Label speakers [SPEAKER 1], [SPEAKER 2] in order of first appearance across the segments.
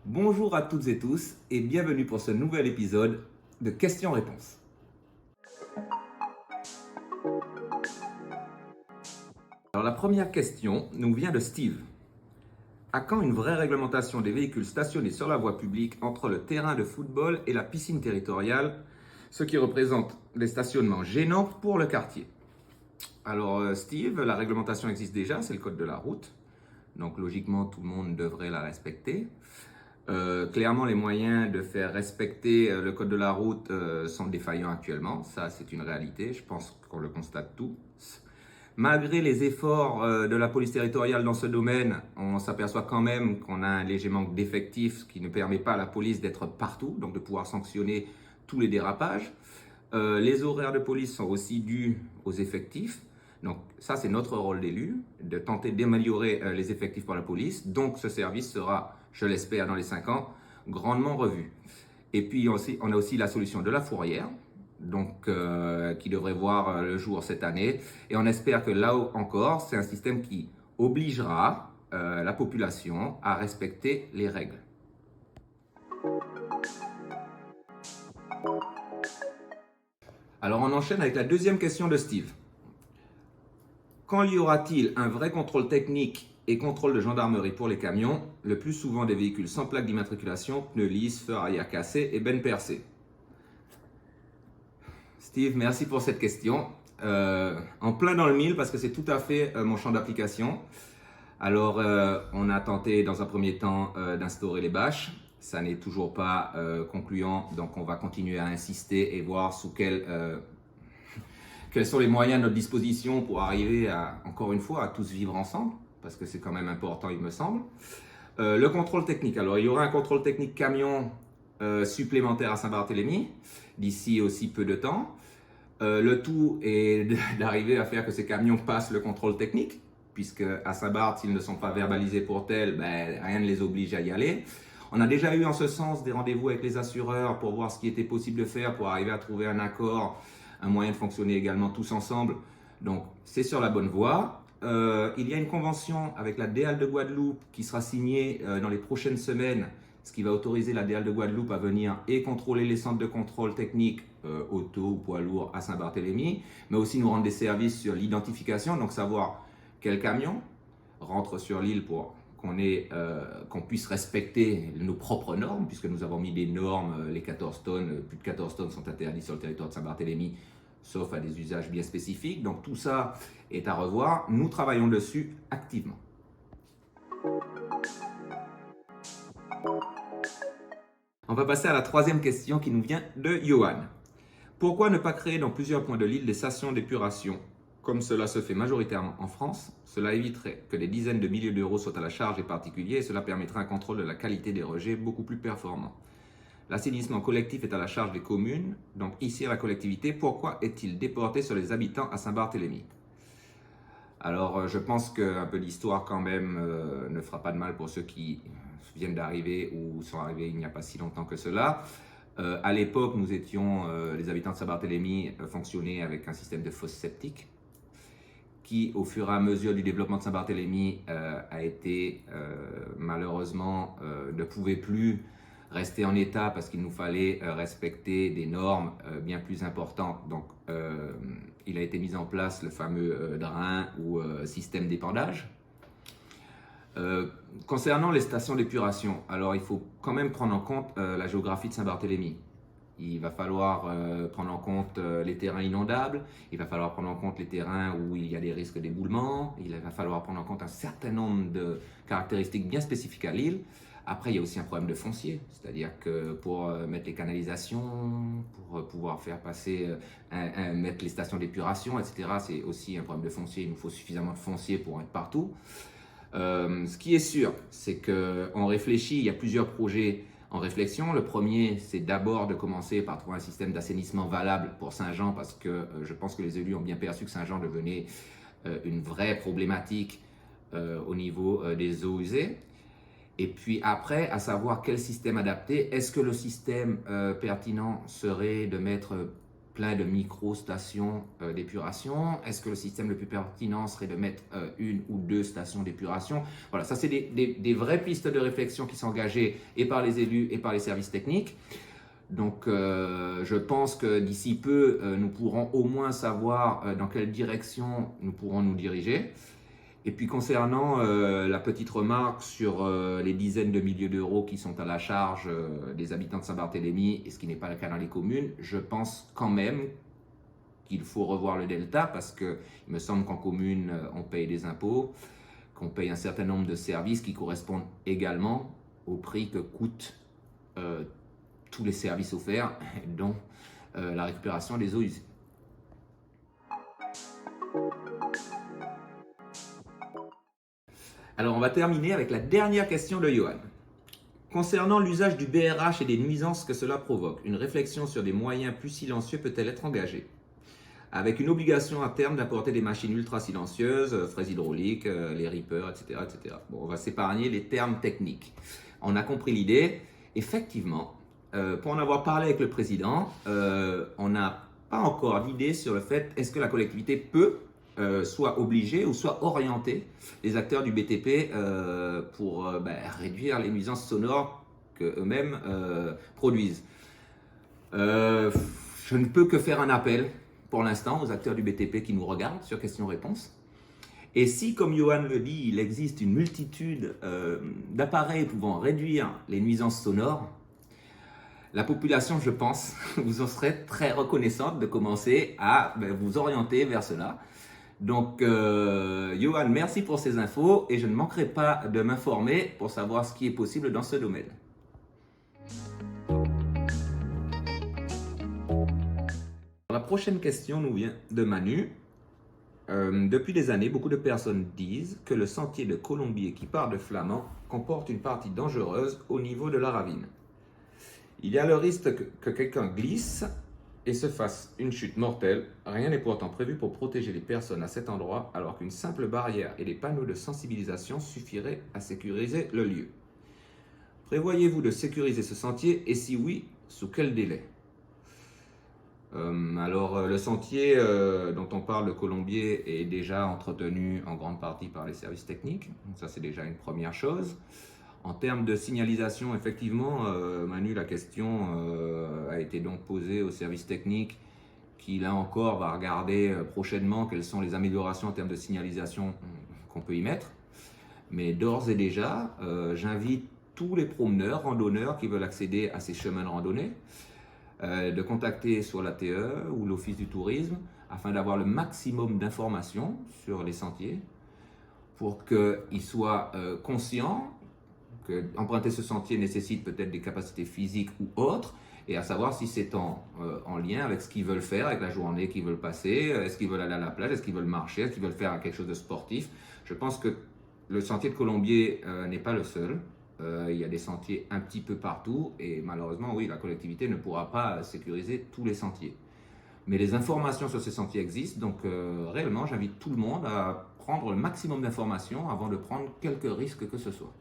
[SPEAKER 1] Bonjour à toutes et tous et bienvenue pour ce nouvel épisode de questions-réponses. Alors la première question nous vient de Steve. À quand une vraie réglementation des véhicules stationnés sur la voie publique entre le terrain de football et la piscine territoriale, ce qui représente des stationnements gênants pour le quartier? Alors Steve, la réglementation existe déjà, c'est le code de la route. Donc logiquement, tout le monde devrait la respecter. Clairement, les moyens de faire respecter le code de la route sont défaillants actuellement. Ça, c'est une réalité. Je pense qu'on le constate tous. Malgré les efforts de la police territoriale dans ce domaine, on s'aperçoit quand même qu'on a un léger manque d'effectifs, ce qui ne permet pas à la police d'être partout, donc de pouvoir sanctionner tous les dérapages. Les horaires de police sont aussi dus aux effectifs. Donc ça, c'est notre rôle d'élu, de tenter d'améliorer les effectifs pour la police. Donc ce service sera, je l'espère, dans les 5 ans, grandement revu. Et puis on a aussi la solution de la fourrière, donc, qui devrait voir le jour cette année. Et on espère que là encore, c'est un système qui obligera la population à respecter les règles. Alors on enchaîne avec la deuxième question de Steve. Quand y aura-t-il un vrai contrôle technique et contrôle de gendarmerie pour les camions, le plus souvent des véhicules sans plaque d'immatriculation, pneus lisses, feux arrière cassés et bennes percées? Steve, merci pour cette question. En plein dans le mille parce que c'est tout à fait mon champ d'application. Alors, on a tenté dans un premier temps d'instaurer les bâches. Ça n'est toujours pas concluant, donc on va continuer à insister et voir sous quels sont les moyens à notre disposition pour arriver à, encore une fois, à tous vivre ensemble, parce que c'est quand même important, il me semble. Le contrôle technique. Alors, il y aura un contrôle technique camion supplémentaire à Saint-Barthélemy d'ici aussi peu de temps. Le tout est d'arriver à faire que ces camions passent le contrôle technique, puisque à Saint-Barth, s'ils ne sont pas verbalisés pour tel, ben, rien ne les oblige à y aller. On a déjà eu en ce sens des rendez-vous avec les assureurs pour voir ce qui était possible de faire pour arriver à trouver un accord, un moyen de fonctionner également tous ensemble. Donc c'est sur la bonne voie. Il y a une convention avec la DEAL de Guadeloupe qui sera signée dans les prochaines semaines, ce qui va autoriser la DEAL de Guadeloupe à venir et contrôler les centres de contrôle technique auto ou poids lourd à Saint-Barthélemy, mais aussi nous rendre des services sur l'identification, donc savoir quel camion rentre sur l'île pour qu'on puisse respecter nos propres normes, puisque nous avons mis des normes, les 14 tonnes, plus de 14 tonnes sont interdites sur le territoire de Saint-Barthélemy, sauf à des usages bien spécifiques. Donc tout ça est à revoir. Nous travaillons dessus activement. On va passer à la troisième question qui nous vient de Johan. Pourquoi ne pas créer dans plusieurs points de l'île des stations d'épuration, comme cela se fait majoritairement en France? Cela éviterait que des dizaines de milliers d'euros soient à la charge des particuliers et cela permettrait un contrôle de la qualité des rejets beaucoup plus performant. L'assainissement collectif est à la charge des communes, donc ici à la collectivité, pourquoi est-il déporté sur les habitants à Saint-Barthélemy? Alors je pense qu'un peu d'histoire quand même ne fera pas de mal pour ceux qui viennent d'arriver ou sont arrivés il n'y a pas si longtemps que cela. À l'époque, nous étions, les habitants de Saint-Barthélemy fonctionnaient avec un système de fosses septiques qui, au fur et à mesure du développement de Saint-Barthélemy, a été malheureusement ne pouvait plus rester en état parce qu'il nous fallait respecter des normes bien plus importantes. Donc, il a été mis en place le fameux drain ou système d'épandage. Concernant les stations d'épuration, alors il faut quand même prendre en compte la géographie de Saint-Barthélemy. Il va falloir prendre en compte les terrains inondables, il va falloir prendre en compte les terrains où il y a des risques d'éboulement, il va falloir prendre en compte un certain nombre de caractéristiques bien spécifiques à l'île. Après, il y a aussi un problème de foncier, c'est-à-dire que pour mettre les canalisations, pour pouvoir faire passer, mettre les stations d'épuration, etc., c'est aussi un problème de foncier. Il nous faut suffisamment de foncier pour être partout. Ce qui est sûr, c'est qu'on réfléchit, il y a plusieurs projets en réflexion. Le premier, c'est d'abord de commencer par trouver un système d'assainissement valable pour Saint-Jean, parce que je pense que les élus ont bien perçu que Saint-Jean devenait une vraie problématique au niveau des eaux usées. Et puis après, à savoir quel système adapter. Est-ce que le système pertinent serait de mettre plein de micro-stations d'épuration? Est-ce que le système le plus pertinent serait de mettre une ou deux stations d'épuration? Voilà, ça c'est des vraies pistes de réflexion qui sont engagées et par les élus et par les services techniques. Donc je pense que d'ici peu, nous pourrons au moins savoir dans quelle direction nous pourrons nous diriger. Et puis concernant la petite remarque sur les dizaines de milliers d'euros qui sont à la charge des habitants de Saint-Barthélemy, et ce qui n'est pas le cas dans les communes, je pense quand même qu'il faut revoir le delta parce qu'il me semble qu'en commune, on paye des impôts, qu'on paye un certain nombre de services qui correspondent également au prix que coûtent tous les services offerts, dont la récupération des eaux usées. Alors, on va terminer avec la dernière question de Johan. Concernant l'usage du BRH et des nuisances que cela provoque, une réflexion sur des moyens plus silencieux peut-elle être engagée? Avec une obligation à terme d'apporter des machines ultra silencieuses, fraises hydrauliques, les reapers, etc., etc. Bon, on va s'épargner les termes techniques. On a compris l'idée. Effectivement, pour en avoir parlé avec le président, on n'a pas encore d'idée sur le fait est-ce que la collectivité peut soit obliger ou soit orienter les acteurs du BTP pour réduire les nuisances sonores qu'eux-mêmes produisent. Je ne peux que faire un appel pour l'instant aux acteurs du BTP qui nous regardent sur questions-réponses. Et si, comme Johan le dit, il existe une multitude d'appareils pouvant réduire les nuisances sonores, la population, je pense, vous en serait très reconnaissante de commencer à vous orienter vers cela. Donc, Johan, merci pour ces infos et je ne manquerai pas de m'informer pour savoir ce qui est possible dans ce domaine. La prochaine question nous vient de Manu. Depuis des années, beaucoup de personnes disent que le sentier de Colombier qui part de Flamand comporte une partie dangereuse au niveau de la ravine. Il y a le risque que quelqu'un glisse et se fasse une chute mortelle. Rien n'est pourtant prévu pour protéger les personnes à cet endroit, alors qu'une simple barrière et des panneaux de sensibilisation suffiraient à sécuriser le lieu. Prévoyez-vous de sécuriser ce sentier et si oui, sous quel délai? Le sentier dont on parle, le Colombier, est déjà entretenu en grande partie par les services techniques. Donc ça, c'est déjà une première chose. En termes de signalisation, effectivement, Manu, la question a été donc posée au service technique qui, là encore, va regarder prochainement quelles sont les améliorations en termes de signalisation qu'on peut y mettre. Mais d'ores et déjà, j'invite tous les promeneurs, randonneurs qui veulent accéder à ces chemins de randonnée de contacter soit l'ATE ou l'Office du tourisme afin d'avoir le maximum d'informations sur les sentiers pour qu'ils soient conscients qu'emprunter ce sentier nécessite peut-être des capacités physiques ou autres, et à savoir si c'est en lien avec ce qu'ils veulent faire, avec la journée qu'ils veulent passer, est-ce qu'ils veulent aller à la plage, est-ce qu'ils veulent marcher, est-ce qu'ils veulent faire quelque chose de sportif. Je pense que le sentier de Colombier n'est pas le seul. Il y a des sentiers un petit peu partout, et malheureusement, oui, la collectivité ne pourra pas sécuriser tous les sentiers. Mais les informations sur ces sentiers existent, donc réellement, j'invite tout le monde à prendre le maximum d'informations avant de prendre quelque risque que ce soit.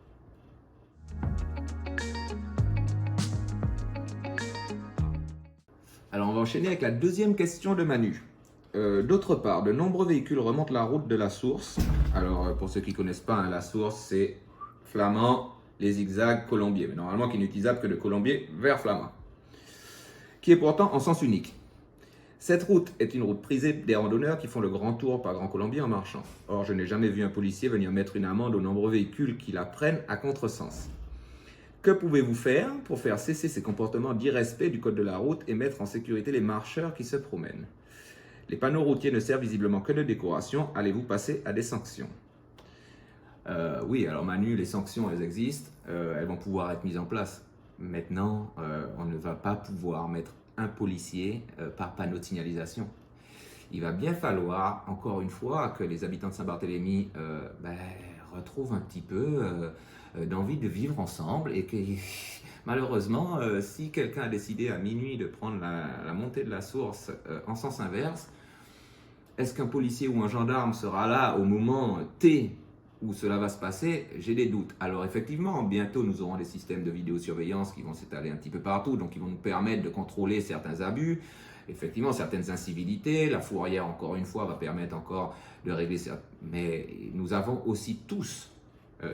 [SPEAKER 1] Alors on va enchaîner avec la deuxième question de Manu. D'autre part, de nombreux véhicules remontent la route de la Source. Alors pour ceux qui ne connaissent pas, la Source c'est Flamand, les zigzags, Colombier. Mais normalement qui n'est utilisable que de Colombier vers Flamand. Qui est pourtant en sens unique. Cette route est une route prisée des randonneurs qui font le grand tour par Grand Colombier en marchant. Or je n'ai jamais vu un policier venir mettre une amende aux nombreux véhicules qui la prennent à contresens. Que pouvez-vous faire pour faire cesser ces comportements d'irrespect du code de la route et mettre en sécurité les marcheurs qui se promènent? Les panneaux routiers ne servent visiblement que de décoration. Allez-vous passer à des sanctions? Oui, alors Manu, les sanctions, elles existent. Elles vont pouvoir être mises en place. Maintenant, on ne va pas pouvoir mettre un policier par panneau de signalisation. Il va bien falloir, encore une fois, que les habitants de Saint-Barthélemy retrouvent un petit peu d'envie de vivre ensemble et que malheureusement, si quelqu'un a décidé à minuit de prendre la montée de la Source en sens inverse, est-ce qu'un policier ou un gendarme sera là au moment T où cela va se passer? J'ai des doutes. Alors effectivement, bientôt nous aurons des systèmes de vidéosurveillance qui vont s'étaler un petit peu partout, donc ils vont nous permettre de contrôler certains abus. effectivement certaines incivilités. La fourrière, encore une fois, va permettre encore de régler ça. Mais nous avons aussi tous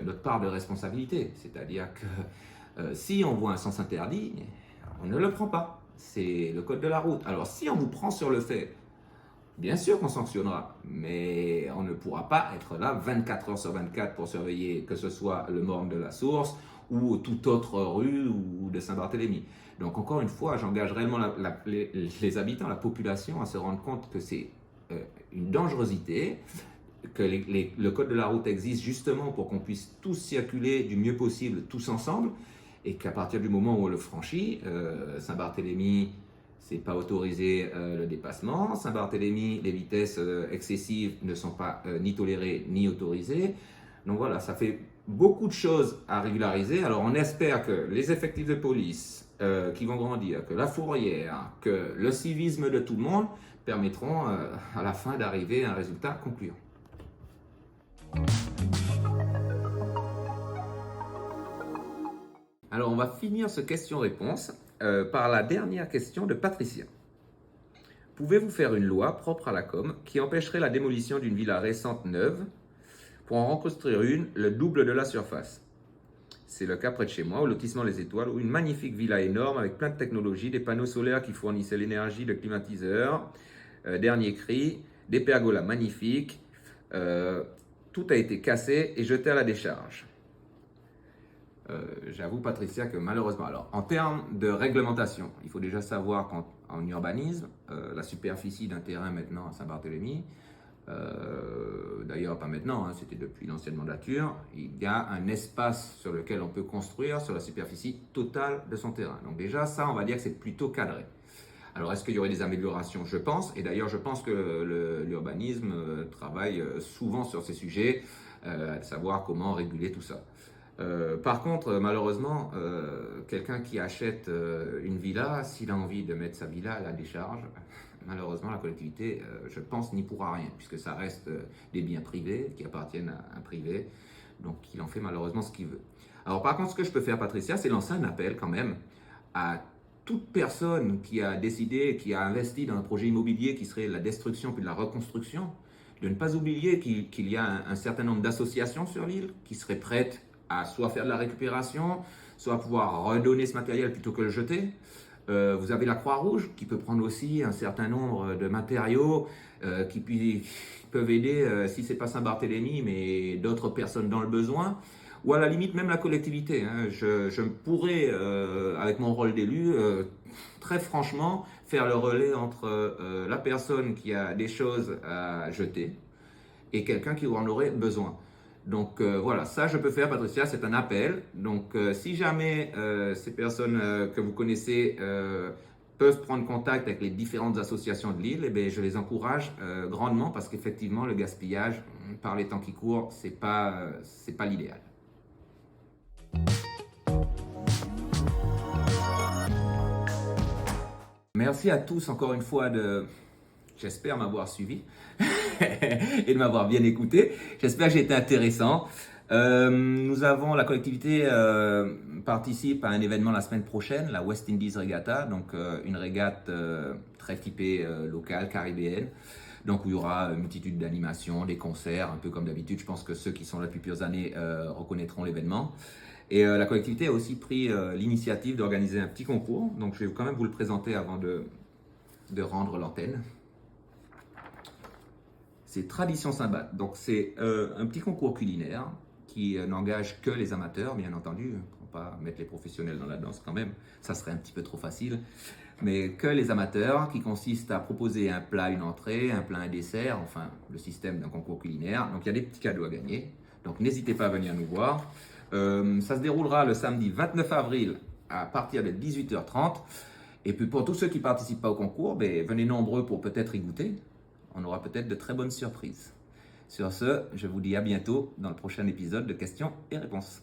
[SPEAKER 1] notre part de responsabilité. C'est-à-dire que si on voit un sens interdit, on ne le prend pas. C'est le code de la route. Alors si on vous prend sur le fait, bien sûr qu'on sanctionnera, mais on ne pourra pas être là 24 heures sur 24 pour surveiller que ce soit le morne de la Source ou toute autre rue ou de Saint-Barthélemy. Donc encore une fois, j'engage réellement les habitants, la population à se rendre compte que c'est une dangerosité, que le code de la route existe justement pour qu'on puisse tous circuler du mieux possible, tous ensemble, et qu'à partir du moment où on le franchit, Saint-Barthélemy, c'est pas autorisé le dépassement. Saint-Barthélemy, les vitesses excessives ne sont pas ni tolérées ni autorisées. Donc voilà, ça fait beaucoup de choses à régulariser. Alors on espère que les effectifs de police qui vont grandir, que la fourrière, que le civisme de tout le monde permettront à la fin d'arriver à un résultat concluant. Alors on va finir ce question-réponse par la dernière question de Patricia. Pouvez-vous faire une loi propre à la com qui empêcherait la démolition d'une villa récente neuve pour en reconstruire une le double de la surface? C'est le cas près de chez moi, au lotissement Les Étoiles, où une magnifique villa énorme avec plein de technologies, des panneaux solaires qui fournissaient l'énergie, de climatiseurs, dernier cri, des pergolas magnifiques, tout a été cassé et jeté à la décharge. J'avoue, Patricia, que malheureusement, alors en termes de réglementation, il faut déjà savoir qu'en urbanisme, la superficie d'un terrain maintenant à Saint-Barthélemy, d'ailleurs pas maintenant, c'était depuis l'ancienne mandature, il y a un espace sur lequel on peut construire sur la superficie totale de son terrain. Donc déjà, ça, on va dire que c'est plutôt cadré. Alors, est-ce qu'il y aurait des améliorations? Je pense, et d'ailleurs, je pense que l'urbanisme travaille souvent sur ces sujets, à savoir comment réguler tout ça. Par contre, malheureusement, quelqu'un qui achète une villa, s'il a envie de mettre sa villa à la décharge, malheureusement, la collectivité, je pense, n'y pourra rien, puisque ça reste des biens privés qui appartiennent à un privé, donc il en fait malheureusement ce qu'il veut. Alors par contre, ce que je peux faire, Patricia, c'est lancer un appel quand même à toute personne qui a décidé, qui a investi dans un projet immobilier qui serait la destruction puis de la reconstruction, de ne pas oublier qu'il y a un certain nombre d'associations sur l'île qui seraient prêtes à soit faire de la récupération, soit pouvoir redonner ce matériel plutôt que le jeter. Vous avez la Croix-Rouge qui peut prendre aussi un certain nombre de matériaux qui peuvent aider, si ce n'est pas Saint-Barthélemy, mais d'autres personnes dans le besoin. Ou à la limite même la collectivité. Je pourrais, avec mon rôle d'élu, très franchement, faire le relais entre la personne qui a des choses à jeter et quelqu'un qui en aurait besoin. Donc voilà, ça je peux faire, Patricia, c'est un appel. Donc si jamais ces personnes que vous connaissez peuvent prendre contact avec les différentes associations de l'île, eh bien, je les encourage grandement parce qu'effectivement le gaspillage, par les temps qui courent, c'est pas l'idéal. Merci à tous encore une fois j'espère m'avoir suivi et de m'avoir bien écouté. J'espère que j'ai été intéressant. La collectivité participe à un événement la semaine prochaine, la West Indies Regatta, donc une régate très typée locale, caribéenne. Donc où il y aura une multitude d'animations, des concerts, un peu comme d'habitude. Je pense que ceux qui sont là depuis plusieurs années reconnaîtront l'événement. Et la collectivité a aussi pris l'initiative d'organiser un petit concours. Donc je vais quand même vous le présenter avant de rendre l'antenne. C'est Tradition Saint-Barth. Donc c'est un petit concours culinaire qui n'engage que les amateurs, bien entendu. Il ne faut pas mettre les professionnels dans la danse quand même. Ça serait un petit peu trop facile. Mais que les amateurs, qui consiste à proposer un plat, une entrée, un plat, un dessert, enfin le système d'un concours culinaire. Donc il y a des petits cadeaux à gagner. Donc n'hésitez pas à venir nous voir. Ça se déroulera le samedi 29 avril à partir de 18h30. Et puis pour tous ceux qui ne participent pas au concours, venez nombreux pour peut-être y goûter. On aura peut-être de très bonnes surprises. Sur ce, je vous dis à bientôt dans le prochain épisode de questions et réponses.